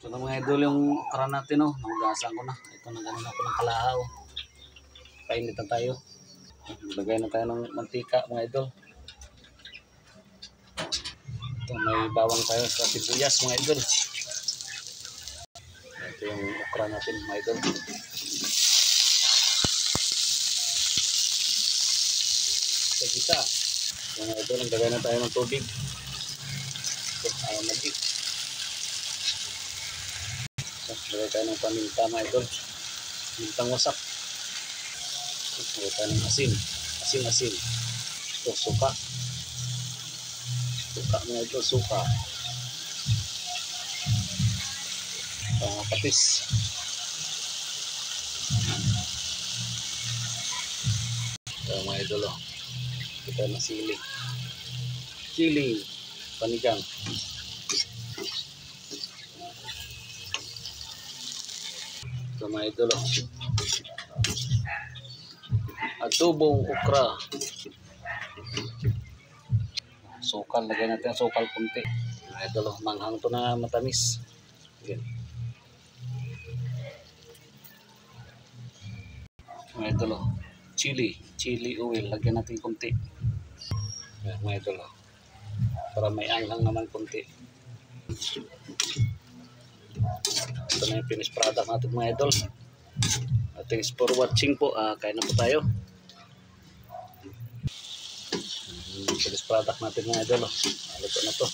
Ito na mga idol yung okra natin, oh. Nahugasan ko na. Ito na ganun ako ng kalahaw. Painit na tayo. Lagay na tayo ng mantika mga idol. Ito may bawang tayo sa sibuyas mga idol. Ito yung okra natin mga idol. Sa gita. Mga idol, lagay na tayo ng tubig. Ito, magic. Lagay tayo ng paminta mga idol. Pamintang wasak. Lagay tayo ng asin. Asin. Ito, suka. Suka mga idol, suka. Patis. Ito mga idol, oh. Ito na sili. Chili. Panigang. Ito mga idol, oh. Adobong okra. Sukal, lagay natin ang sukal kunti. Mga idol, oh. Manghang to na matamis. Yan. Mga idol, oh. Chili oil, lagyan natin kunti. Yan, mga idol, oh. Para may anghang naman kunti. Ito na yung finished product natin mga idol. Thanks for watching po. Kain na po tayo. Finished product natin mga idol. Luto na to.